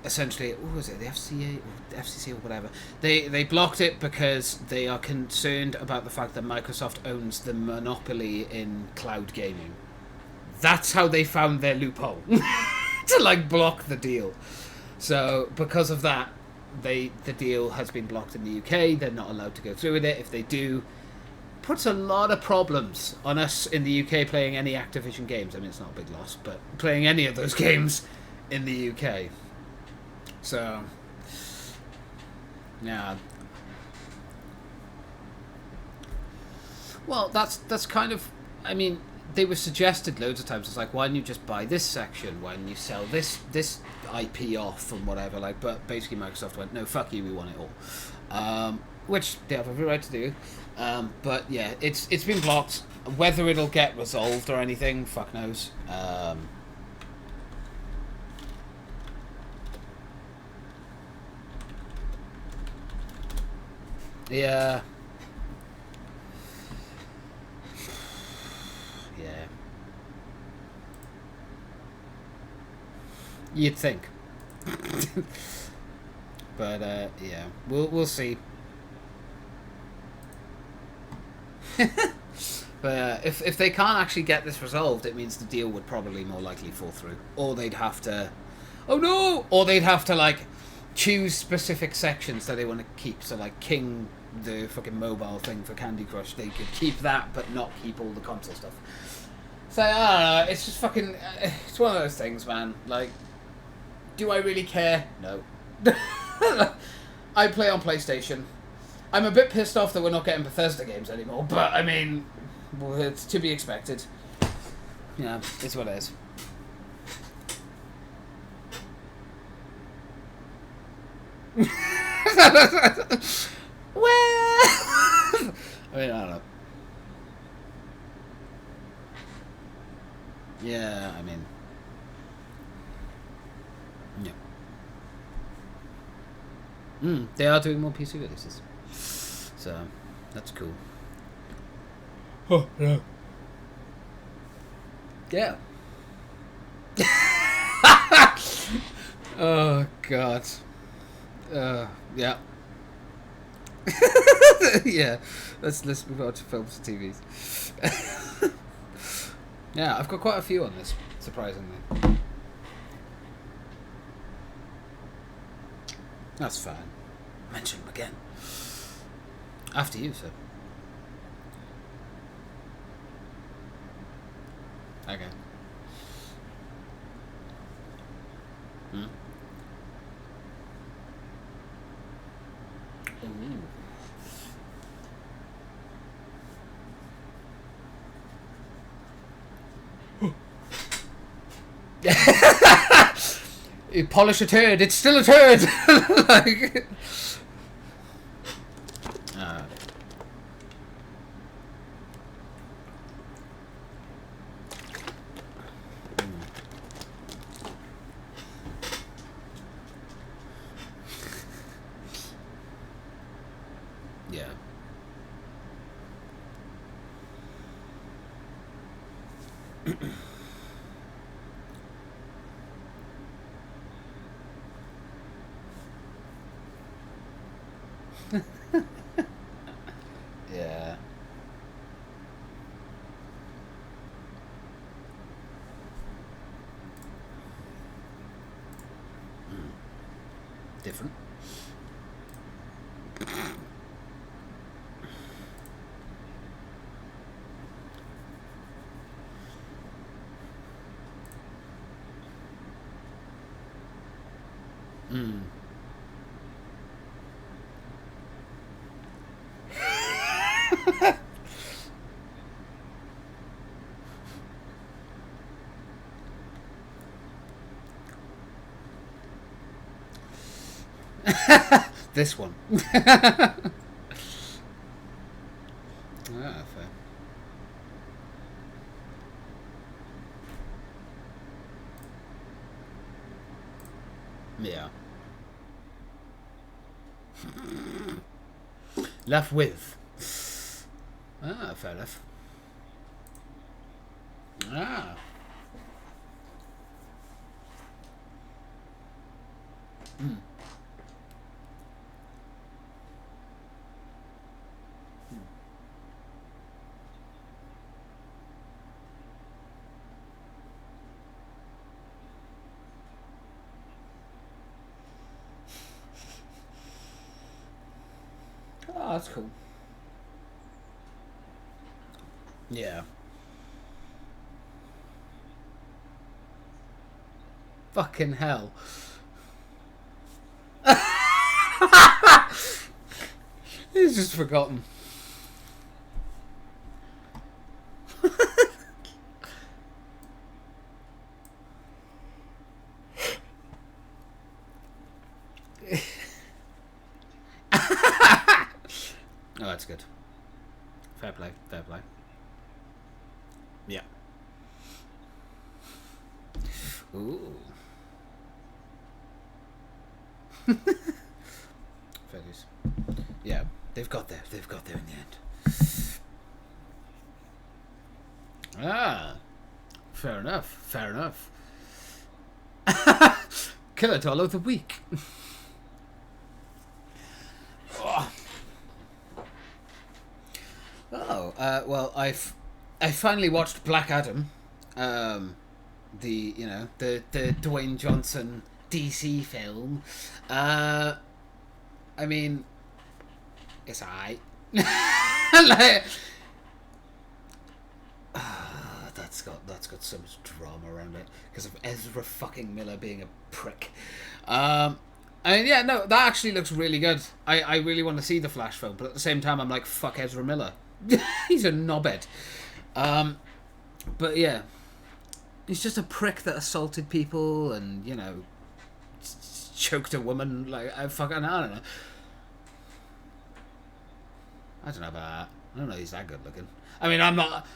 essentially, what was it, the FCA or FCC or whatever? They blocked it because they are concerned about the fact that Microsoft owns the monopoly in cloud gaming. That's how they found their loophole to like block the deal. So because of that, the deal has been blocked in the UK. They're not allowed to go through with it. If they do, puts a lot of problems on us in the UK playing any Activision games. I mean, it's not a big loss, but playing any of those games in the UK. So, yeah. Well, that's kind of. I mean, they were suggested loads of times. It's like, why don't you just buy this section? Why don't you sell this IP off and whatever? Like, but basically Microsoft went, no, fuck you, we want it all. Which they have every right to do. But yeah, it's been blocked. Whether it'll get resolved or anything, fuck knows. Yeah. Yeah. You'd think. But yeah, we'll see. But if they can't actually get this resolved, it means the deal would probably more likely fall through, or they'd have to, oh no, or they'd have to like choose specific sections that they want to keep. So like King, the fucking mobile thing for Candy Crush, they could keep that but not keep all the console stuff. So I don't know. It's just fucking. It's one of those things, man. Like, do I really care? No. I play on PlayStation. I'm a bit pissed off that we're not getting Bethesda games anymore, but I mean, well, it's to be expected. Yeah, it's what it is. Well, I mean, I don't know. Yeah, I mean, yeah. They are doing more PC releases, so that's cool. Oh no. Yeah. Oh god. Yeah. Yeah. Let's move on to films and TVs. Yeah, I've got quite a few on this, surprisingly. That's fine. Mention them again. After you, sir. Okay. You polish a turd, it's still a turd. Like, yeah. Yeah. Different. This one. Ah, fair. Yeah. Left with. Ah, fair enough. Ah. Oh, that's cool. Yeah. Fucking hell. He's just forgotten. That's good. Fair play. Fair play. Yeah. Ooh. Fair dues. Yeah, they've got there. They've got there in the end. Ah, fair enough. Fair enough. Killer doll of the week. Well, I finally watched Black Adam. The Dwayne Johnson DC film. I mean, it's alright. Like, that's got so much drama around it because of Ezra fucking Miller being a prick. And yeah, no, that actually looks really good. I really want to see the Flash film, but at the same time, I'm like, fuck Ezra Miller. He's a knobhead. But yeah, he's just a prick that assaulted people and, you know, choked a woman. Like, I don't know. I don't know about that. I don't know he's that good looking. I mean, I'm not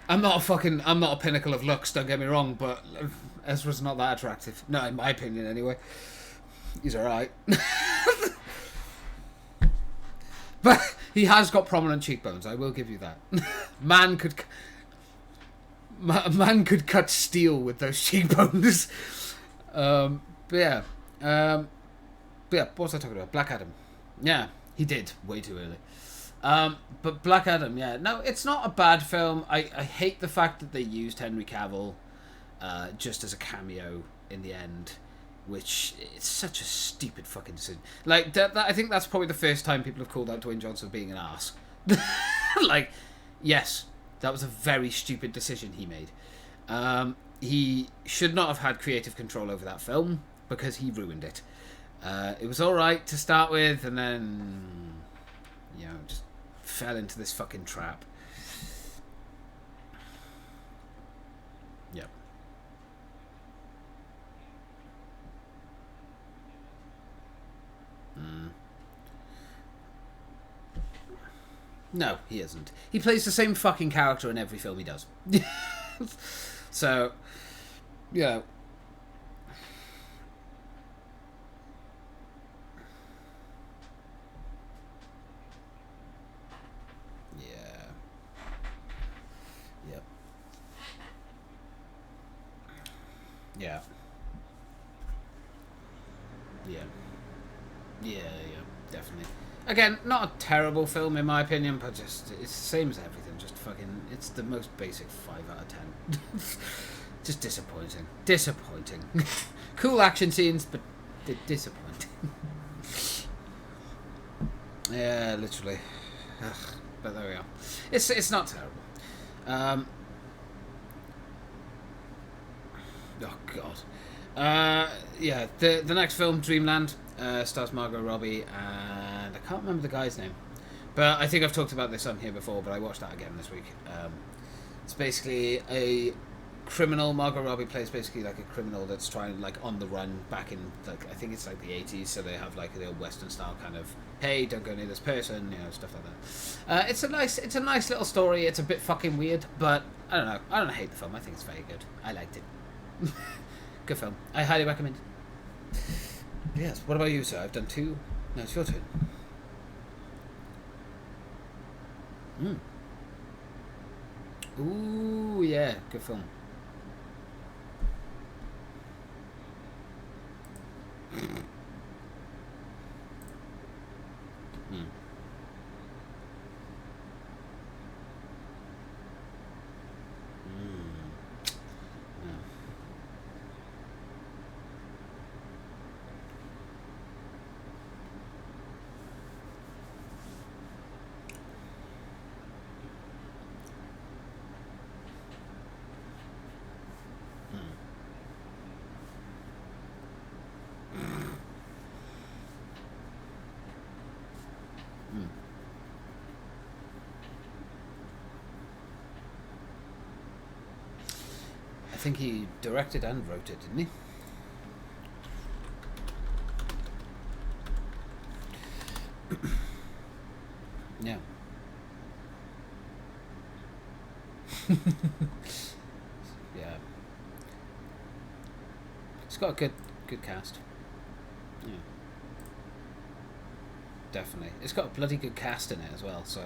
a pinnacle of looks, don't get me wrong, but Ezra's not that attractive. No, in my opinion, anyway. He's alright. But he has got prominent cheekbones, I will give you that. Man could cut steel with those cheekbones. But yeah. But yeah, what was I talking about? Black Adam. Yeah, he did. Way too early. But Black Adam, yeah. No, it's not a bad film. I hate the fact that they used Henry Cavill just as a cameo in the end, which it's such a stupid fucking decision. Like, I think that's probably the first time people have called out Dwayne Johnson being an arse. Like, yes, that was a very stupid decision he made. He should not have had creative control over that film because he ruined it. It was alright to start with, and then, you know, just fell into this fucking trap. Yep. No, he isn't. He plays the same fucking character in every film he does. So, yeah. Yep. Yeah. Yeah, definitely. Again, not a terrible film in my opinion, but just it's the same as everything. Just fucking, it's the most basic 5 out of 10. Just disappointing. Cool action scenes, but disappointing. Yeah, literally. Ugh, but there we are. It's not terrible. Oh god. Yeah, the next film, Dreamland, stars Margot Robbie, and I can't remember the guy's name, but I think I've talked about this on here before, but I watched that again this week. It's basically a criminal. Margot Robbie plays basically like a criminal that's trying, like, on the run back in, like, I think it's like the 80s, so they have like the old Western style kind of, hey, don't go near this person, you know, stuff like that. It's a nice little story. It's a bit fucking weird, but I don't know. I don't hate the film. I think it's very good. I liked it. Good film. I highly recommend it. Yes. What about you, sir? I've done 2. No, it's your turn. Ooh, yeah. Good film. I think he directed and wrote it, didn't he? Yeah. Yeah. It's got a good cast. Yeah. Definitely. It's got a bloody good cast in it as well, so...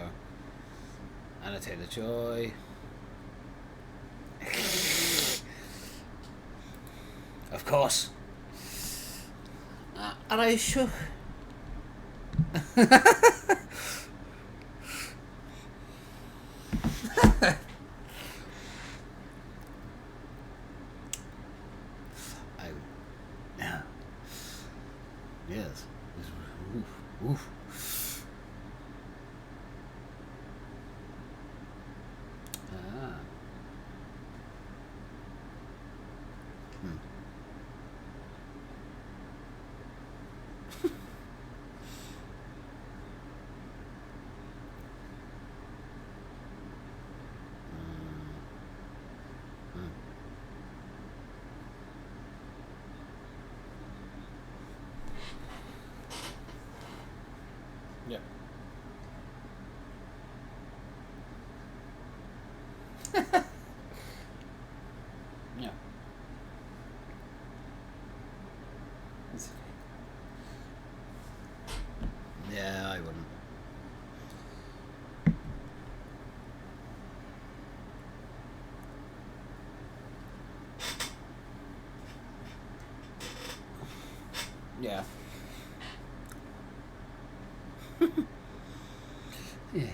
Anna Taylor-Joy. Of course. And I sure... Yeah. Yes. Oof. Oof. Ah. Hmm. Yeah. Yeah. Yeah, I wouldn't. Yeah. Yeah.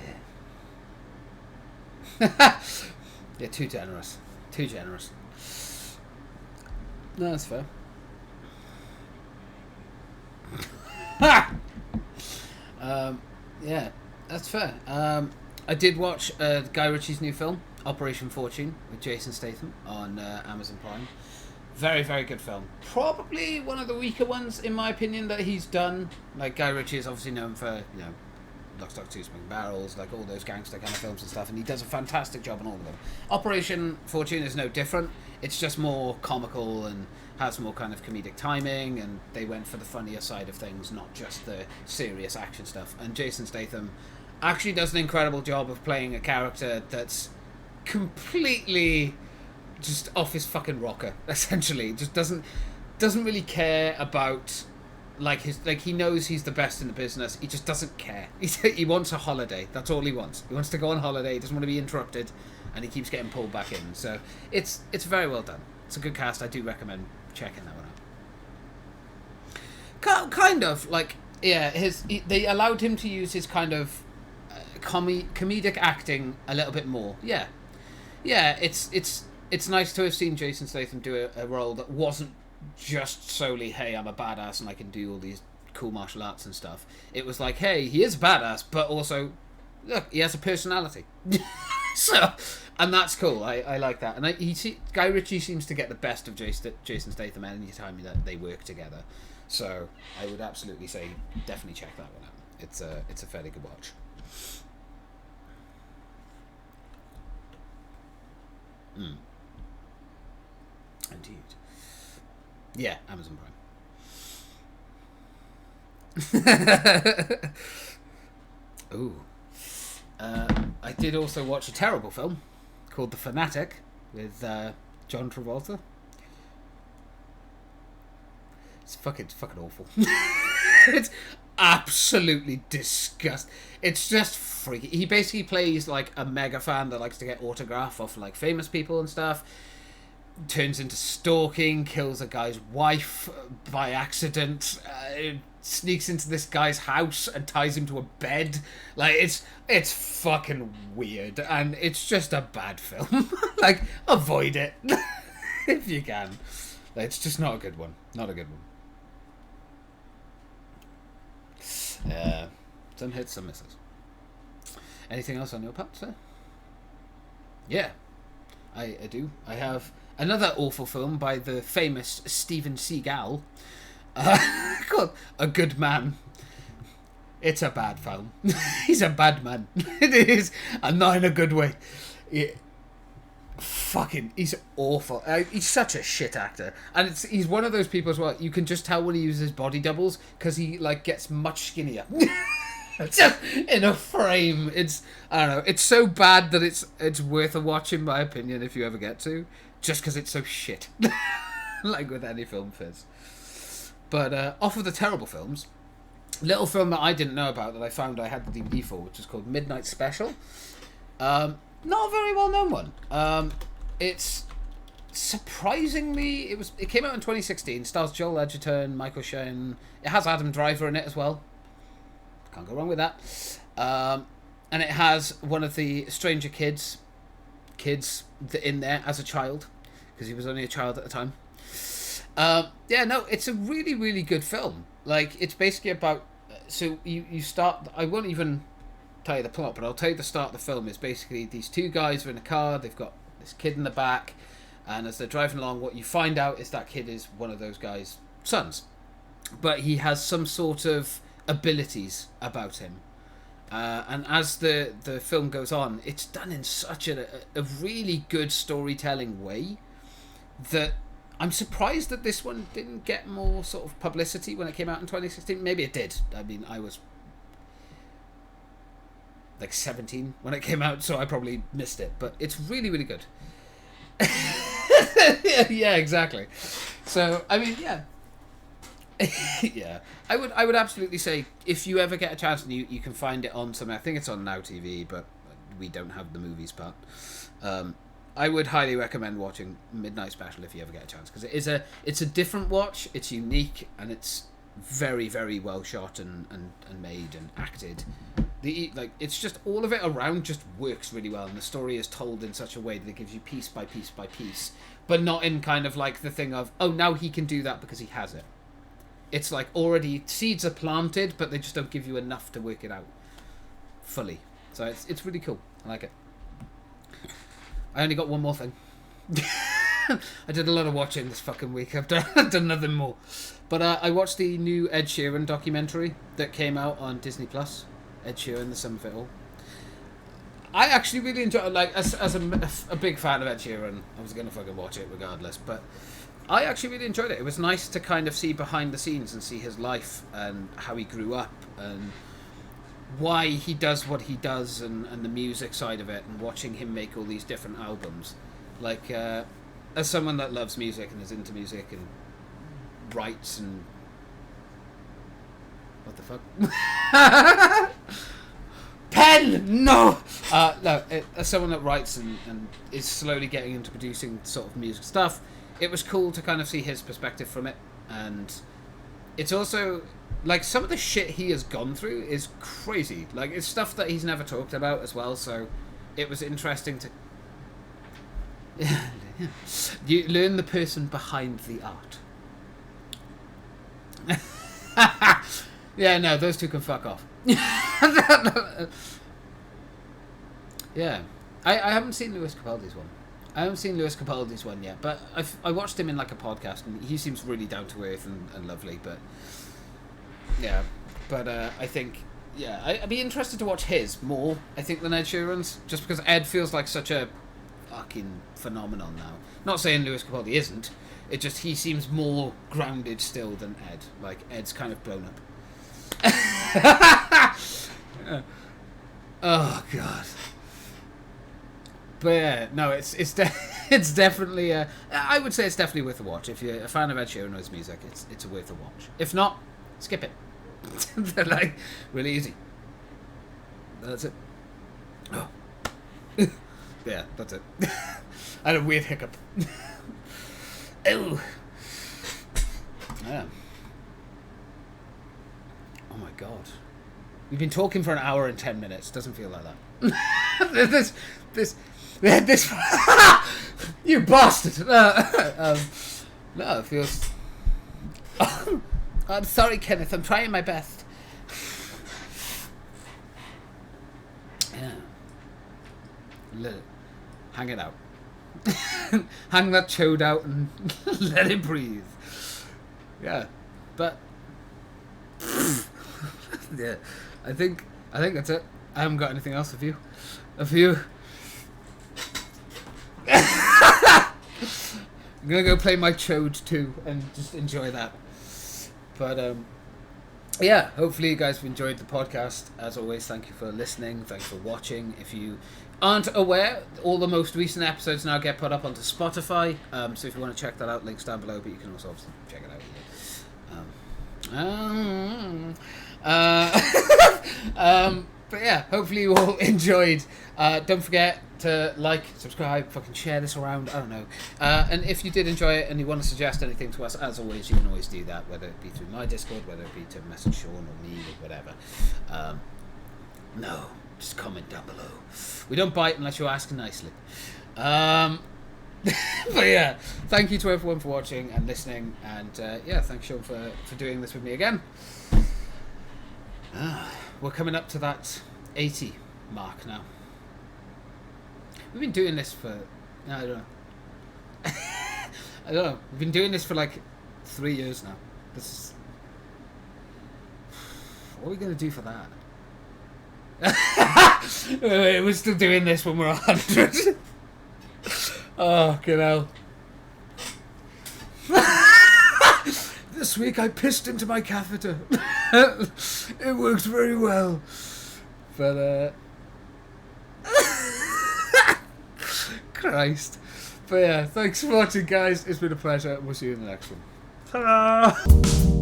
Yeah, too generous. Too generous. No, that's fair. Yeah, that's fair. I did watch Guy Ritchie's new film, Operation Fortune, with Jason Statham on Amazon Prime. Very, very good film. Probably one of the weaker ones, in my opinion, that he's done. Like, Guy Ritchie is obviously known for, Lock, Stock, Two Smoking Barrels, like all those gangster kind of films and stuff, and he does a fantastic job on all of them. Operation Fortune is no different. It's just more comical and has more kind of comedic timing, and they went for the funnier side of things, not just the serious action stuff. And Jason Statham actually does an incredible job of playing a character that's completely just off his fucking rocker, essentially. Just doesn't really care about he knows he's the best in the business. He just doesn't care. He wants a holiday. That's all he wants. He wants to go on holiday. He doesn't want to be interrupted, and he keeps getting pulled back in. So it's very well done. It's a good cast. I do recommend checking that one out. Kind of like, yeah, they allowed him to use his kind of comedic acting a little bit more. Yeah. It's nice to have seen Jason Statham do a role that wasn't just solely, hey, I'm a badass and I can do all these cool martial arts and stuff. It was like, hey, he is a badass, but also, look, he has a personality. So, and that's cool. I like that. And Guy Ritchie seems to get the best of Jason Statham any time that they work together. So I would absolutely say definitely check that one out. It's a fairly good watch. Indeed. Yeah, Amazon Prime. Ooh. I did also watch a terrible film called The Fanatic with John Travolta. It's fucking awful. It's absolutely disgusting. It's just freaky. He basically plays like a mega fan that likes to get autograph off like famous people and stuff. Turns into stalking, kills a guy's wife by accident, sneaks into this guy's house and ties him to a bed. Like, it's fucking weird, and it's just a bad film. Like, avoid it if you can. Like, it's just not a good one. Not a good one. Some hits, some misses. Anything else on your part, sir? Yeah, I do. I have another awful film by the famous Steven Seagal called A Good Man. It's a bad film. He's a bad man. It is, and not in a good way. He's awful. He's such a shit actor, and he's one of those people as well. You can just tell when he uses body doubles because he like gets much skinnier. Just in a frame. It's, I don't know. It's so bad that it's worth a watch, in my opinion, if you ever get to. Just because it's so shit. Like with any film fizz. But off of the terrible films, little film that I didn't know about that I found I had the DVD for, which is called Midnight Special. Not a very well known one. It's surprisingly, it came out in 2016. Stars Joel Edgerton, Michael Sheen. It has Adam Driver in it as well. Can't go wrong with that. And it has one of the Stranger kids in there as a child, because he was only a child at the time. Yeah, no, it's a really, really good film. Like, it's basically about... So, you start... I won't even tell you the plot, but I'll tell you the start of the film is basically these two guys are in a car, they've got this kid in the back, and as they're driving along, what you find out is that kid is one of those guys' sons. But he has some sort of abilities about him. And as the film goes on, it's done in such a really good storytelling way that I'm surprised that this one didn't get more sort of publicity when it came out in 2016. Maybe it did. I mean, I was like 17 when it came out, so I probably missed it. But it's really, really good. Yeah, exactly. So, I mean, yeah. Yeah, I would absolutely say if you ever get a chance and you can find it on something. I think it's on Now TV, but we don't have the movies part. I would highly recommend watching Midnight Special if you ever get a chance, because it's a different watch. It's unique and it's very, very well shot and made and acted. It's just all of it around just works really well, and the story is told in such a way that it gives you piece by piece by piece, but not in kind of like the thing of, oh, now he can do that because he has it. It's like already seeds are planted, but they just don't give you enough to work it out fully. So it's really cool. I like it. I only got one more thing. I did a lot of watching this fucking week. I've done nothing more. But I watched the new Ed Sheeran documentary that came out on Disney Plus. Ed Sheeran, The Sum of It All. I actually really enjoyed it. Like, as a big fan of Ed Sheeran, I was going to fucking watch it regardless. But I actually really enjoyed it. It was nice to kind of see behind the scenes and see his life and how he grew up and why he does what he does and the music side of it, and watching him make all these different albums. Like, as someone that loves music and is into music and writes and... What the fuck? Pen! No! No, as someone that writes and is slowly getting into producing sort of music stuff, it was cool to kind of see his perspective from it. And it's also... Like, some of the shit he has gone through is crazy. Like, it's stuff that he's never talked about as well, so it was interesting to... You learn the person behind the art. Yeah, no, those two can fuck off. Yeah. I haven't seen Lewis Capaldi's one. I haven't seen Lewis Capaldi's one yet, but I watched him in like a podcast, and he seems really down to earth and lovely, but... Yeah, but I think, yeah, I'd be interested to watch his more, I think, than Ed Sheeran's, just because Ed feels like such a fucking phenomenon now. Not saying Lewis Capaldi isn't, it just, he seems more grounded still than Ed. Like, Ed's kind of blown up. Oh, God. But yeah, no, it's definitely, I would say it's definitely worth a watch. If you're a fan of Ed Sheeran or his music, it's worth a watch. If not, skip it. They're like really easy. That's it. Oh. Yeah, that's it. I had a weird hiccup. Oh. Yeah. Oh my god. We've been talking for an hour and 10 minutes. Doesn't feel like that. This. You bastard. No, it feels. I'm sorry, Kenneth. I'm trying my best. Yeah. Let it. Hang it out. Hang that chode out and let it breathe. Yeah. But... yeah. I think that's it. I haven't got anything else of you. I'm gonna go play my chode too and just enjoy that. But yeah, hopefully you guys have enjoyed the podcast. As always, thank you for listening. Thanks for watching. If you aren't aware, all the most recent episodes now get put up onto Spotify. So if you want to check that out, links down below. But you can also obviously check it out. But yeah, hopefully you all enjoyed. Don't forget to like, subscribe, fucking share this around. I don't know. And if you did enjoy it and you want to suggest anything to us, as always, you can always do that, whether it be through my Discord, whether it be to message Sean or me or whatever. No, just comment down below. We don't bite unless you're asking nicely. But yeah, thank you to everyone for watching and listening. And yeah, thanks, Sean, for doing this with me again. We're coming up to that 80 mark now. We've been doing this for... I don't know. I don't know. We've been doing this for like 3 years now. This is... What are we going to do for that? We're still doing this when we're 100. Oh, good hell. This week I pissed into my catheter. It works very well. But, Christ. But yeah, thanks for watching, guys. It's been a pleasure. We'll see you in the next one. Ta-da!